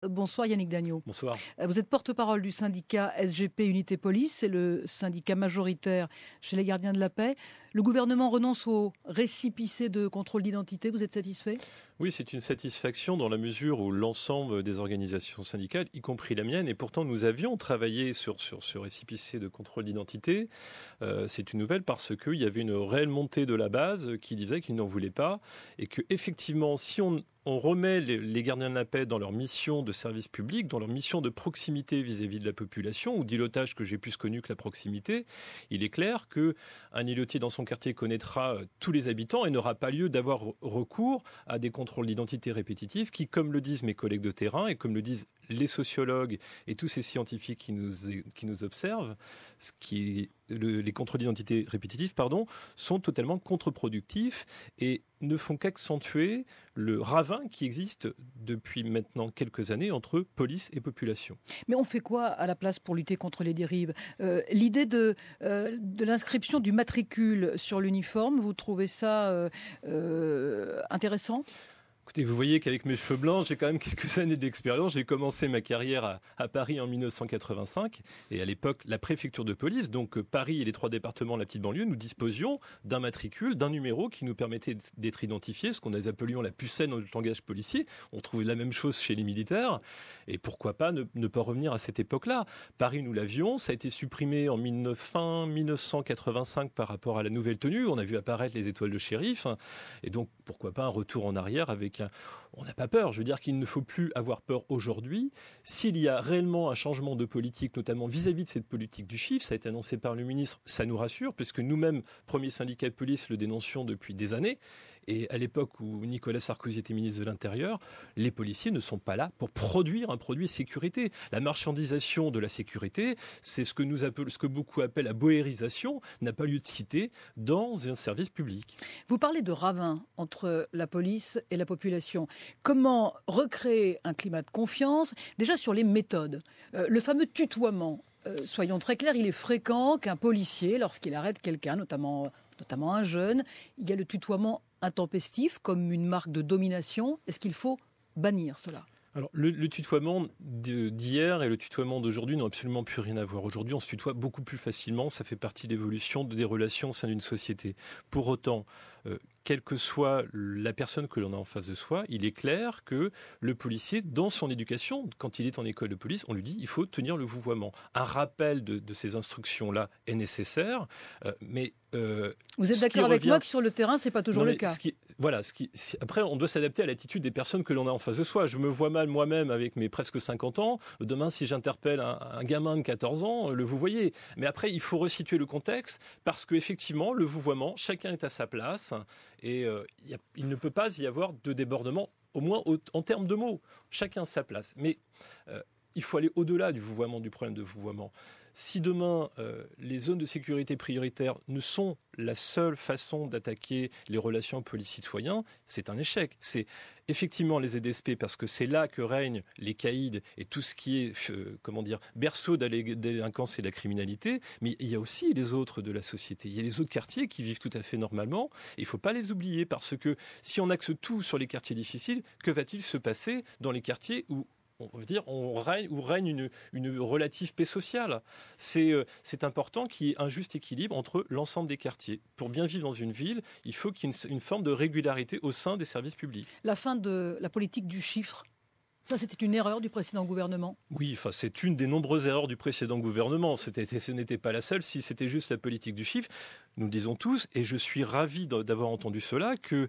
Bonsoir Yannick Dagnaud. Bonsoir. Vous êtes porte-parole du syndicat SGP Unité Police, c'est le syndicat majoritaire chez les gardiens de la paix. Le gouvernement renonce au récépissé de contrôle d'identité, vous êtes satisfait ? Oui, c'est une satisfaction dans la mesure où l'ensemble des organisations syndicales, y compris la mienne, et pourtant nous avions travaillé sur ce récépissé de contrôle d'identité. C'est une nouvelle parce qu'il y avait une réelle montée de la base qui disait qu'ils n'en voulaient pas et que effectivement, si on remet les gardiens de la paix dans leur mission de service public, dans leur mission de proximité vis-à-vis de la population, ou d'îlotage que j'ai plus connu que la proximité, il est clair qu'un îlotier dans son quartier connaîtra tous les habitants et n'aura pas lieu d'avoir recours à des contrôles d'identité répétitifs qui, comme le disent mes collègues de terrain et comme le disent les sociologues et tous ces scientifiques qui nous observent, les contrôles d'identité répétitifs, sont totalement contre-productifs et ne font qu'accentuer le ravin qui existe depuis maintenant quelques années entre police et population. Mais on fait quoi à la place pour lutter contre les dérives ? L'idée de l'inscription du matricule sur l'uniforme, vous trouvez ça intéressant ? Écoutez, vous voyez qu'avec mes cheveux blancs, j'ai quand même quelques années d'expérience. J'ai commencé ma carrière à Paris en 1985. Et à l'époque, la préfecture de police, donc Paris et les 3 départements de la petite banlieue, nous disposions d'un matricule, d'un numéro qui nous permettait d'être identifiés, ce qu'on appelions la pucelle dans le langage policier. On trouvait la même chose chez les militaires. Et pourquoi pas ne pas revenir à cette époque-là ? Paris, nous l'avions. Ça a été supprimé en fin 1985 par rapport à la nouvelle tenue. On a vu apparaître les étoiles de shérif. Et donc, pourquoi pas un retour en arrière avec on n'a pas peur. Je veux dire qu'il ne faut plus avoir peur aujourd'hui. S'il y a réellement un changement de politique, notamment vis-à-vis de cette politique du chiffre, ça a été annoncé par le ministre, ça nous rassure, puisque nous-mêmes, premier syndicat de police, le dénoncions depuis des années. Et à l'époque où Nicolas Sarkozy était ministre de l'Intérieur, les policiers ne sont pas là pour produire un produit sécurité. La marchandisation de la sécurité, c'est ce que beaucoup appellent la boérisation, n'a pas lieu de citer dans un service public. Vous parlez de ravin entre la police et la population. Comment recréer un climat de confiance ? Déjà sur les méthodes. Le fameux tutoiement, soyons très clairs, il est fréquent qu'un policier, lorsqu'il arrête quelqu'un, notamment un jeune, il y a le tutoiement intempestif comme une marque de domination. Est-ce qu'il faut bannir cela ? Alors, le tutoiement d'hier et le tutoiement d'aujourd'hui n'ont absolument plus rien à voir. Aujourd'hui, on se tutoie beaucoup plus facilement. Ça fait partie de l'évolution des relations au sein d'une société. Pour autant, quelle que soit la personne que l'on a en face de soi, il est clair que le policier, dans son éducation, quand il est en école de police, on lui dit il faut tenir le vouvoiement. Un rappel de ces instructions-là est nécessaire, mais... Vous êtes d'accord avec moi que sur le terrain, c'est pas toujours le cas. Après, on doit s'adapter à l'attitude des personnes que l'on a en face de soi. Je me vois mal moi-même avec mes presque 50 ans. Demain, si j'interpelle un gamin de 14 ans, le vouvoyer. Mais après, il faut resituer le contexte parce qu'effectivement, le vouvoiement, chacun est à sa place et il ne peut pas y avoir de débordement, au moins en termes de mots. Chacun à sa place. Mais il faut aller au-delà du vouvoiement, du problème de vouvoiement. Si demain, les zones de sécurité prioritaires ne sont la seule façon d'attaquer les relations police-citoyens, c'est un échec. C'est effectivement les ZSP, parce que c'est là que règnent les caïds et tout ce qui est berceau de la délinquance et de la criminalité, mais il y a aussi les autres de la société. Il y a les autres quartiers qui vivent tout à fait normalement. Il ne faut pas les oublier, parce que si on axe tout sur les quartiers difficiles, que va-t-il se passer dans les quartiers où règne une relative paix sociale. C'est important qu'il y ait un juste équilibre entre l'ensemble des quartiers. Pour bien vivre dans une ville, il faut qu'il y ait une forme de régularité au sein des services publics. La fin de la politique du chiffre, ça c'était une erreur du précédent gouvernement ? Oui, c'est une des nombreuses erreurs du précédent gouvernement. Ce n'était pas la seule. Si c'était juste la politique du chiffre, nous le disons tous, et je suis ravi d'avoir entendu cela, que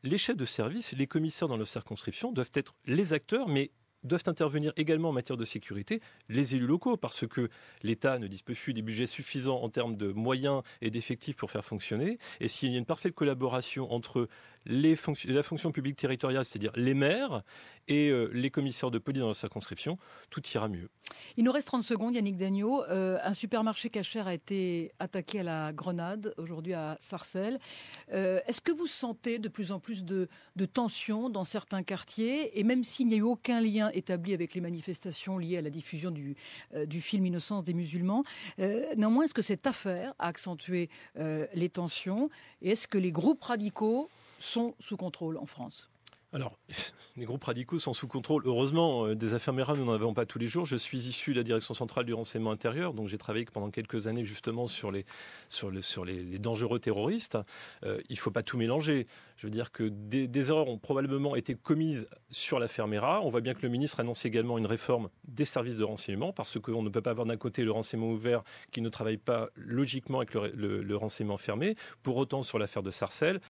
les chefs de service, les commissaires dans leur circonscription doivent être les acteurs, mais doivent intervenir également en matière de sécurité les élus locaux, parce que l'État ne dispose plus des budgets suffisants en termes de moyens et d'effectifs pour faire fonctionner. Et s'il y a une parfaite collaboration entre la fonction publique territoriale, c'est-à-dire les maires et les commissaires de police dans la circonscription, tout ira mieux. Il nous reste 30 secondes, Yannick Dagnaud. Un supermarché Cachère a été attaqué à la grenade, aujourd'hui à Sarcelles. Est-ce que vous sentez de plus en plus de tensions dans certains quartiers ? Et même s'il n'y a eu aucun lien établi avec les manifestations liées à la diffusion du film Innocence des musulmans, néanmoins, est-ce que cette affaire a accentué les tensions ? Et est-ce que les groupes radicaux sont sous contrôle en France ? Alors, les groupes radicaux sont sous contrôle. Heureusement, des affaires Mera, nous n'en avons pas tous les jours. Je suis issu de la direction centrale du renseignement intérieur, donc j'ai travaillé pendant quelques années justement sur les dangereux terroristes. Il ne faut pas tout mélanger. Je veux dire que des erreurs ont probablement été commises sur l'affaire Mera. On voit bien que le ministre annonce également une réforme des services de renseignement, parce qu'on ne peut pas avoir d'un côté le renseignement ouvert qui ne travaille pas logiquement avec le renseignement fermé. Pour autant, sur l'affaire de Sarcelles,